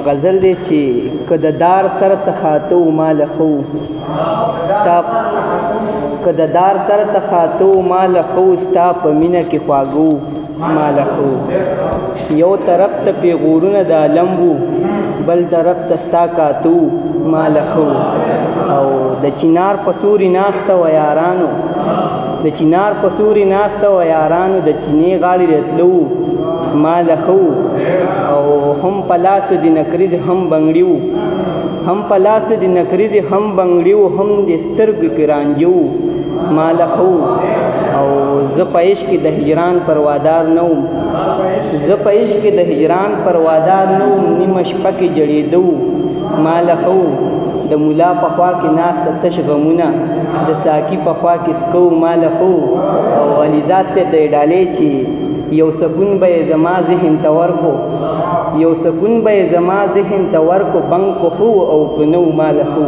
غزل دی چې که د دار سر ته خاته و مال خو ستا که د دار سر ته خاته و مال خو ستا په مینه کې خواږه مال خو یو طرف ته پیغورونه د عالم وو بل طرف ته ستا کاته و مال خو او د چنار په سوري ناسته و یارانو د چنار په سوري ناسته و یارانو د چینې غاړې رتلو مال خو او هم په لاس د نکریز هم بنګړي هم په لاس د نکریز هم بنګړي هم د سترګو کې رانجو مال خو او زه په عشق د هجران پروادار نه وم زه په عشق د هجران پروادار نه وم نیمه شپه کې جړېدو مال خو د ملا په خوا کې ناسته تش غمونه د ساقي په خوا کې سکو مال خو او علیزاد صاحب ته یې ډالۍ چې یو سکون به یې زما ذهن ته ورکو یو سکون به یې زما ذهن ته ورکو بنک خو او که نه و مال خو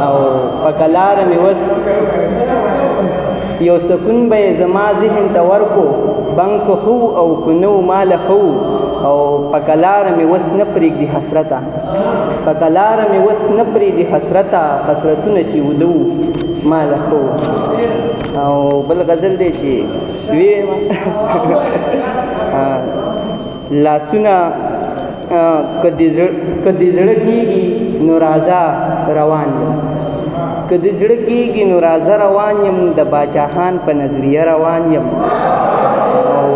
او په کلاره مې وس یو سکون به یې زما ذهن ته ورکو بنک خو او که نه و مال خو او په کلاره مې وس نه پرېږدي حسرته په کلاره مې وس نه پرېږدي حسرته حسرتونه چې ودو مال خو او بل غزل دی چې ویم لاسونه که د زړه کېږي نو راځه روان یم که د زړه کېږي نو راځه روان یم د باچاخان په نظریه روان یم او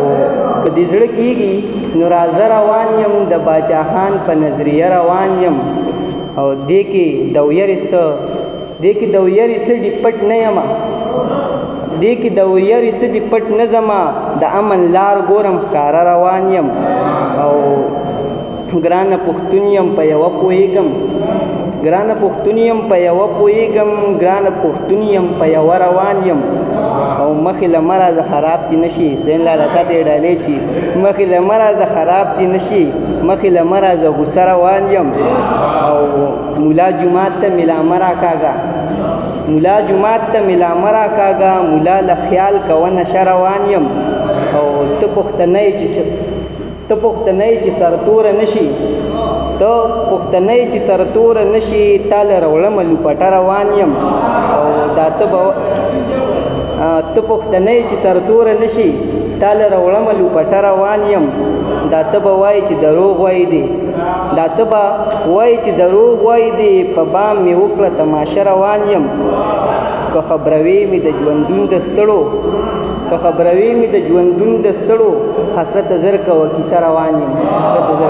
که د زړه کېږي نو راځه روان یم د باچاخان په نظریه روان یم او دې کې د ویرې څه ډي پټ نه یمه دې کې د ویرې څه ډي پټ نه ځمه د امن لار ګورم ښکاره روان یم او ګرانه پښتون یم په یوه پوهېږم ګرانه پښتون یم په یوه پوهېږم ګرانه پښتون یم په یوه روان یم او مخې له مه راځه خراب چې نه شي زین لاله تا ته یې ډالۍ چې مخې له مه راځه خراب چې نه شي مخې له مه راځه غوسه روان یم او ملا جومات ته مې لا مه راکاږه ملا جومات ته مې لا مه راکاږه ملا له خیال کوه نشه روان یم او ته پښتنی چې سرتوره نه شي ته پښتنی چې سرتوره نه شي تا له روړمه لوپټه روان یم او دا ته پښتنی چې سرتوره نه شي تا له روړمه لوپټه روان یم دا ته به وایي چې دروغ وایي دی دا ته به وایي چې دروغ وایي دی په بام مې وکړه تماشه روان یم که خبروي مې د ژوندون د ستړو که خبروي مې د ژوندون د ستړو حسرت زر کوه کیسه روان یم حسرت زر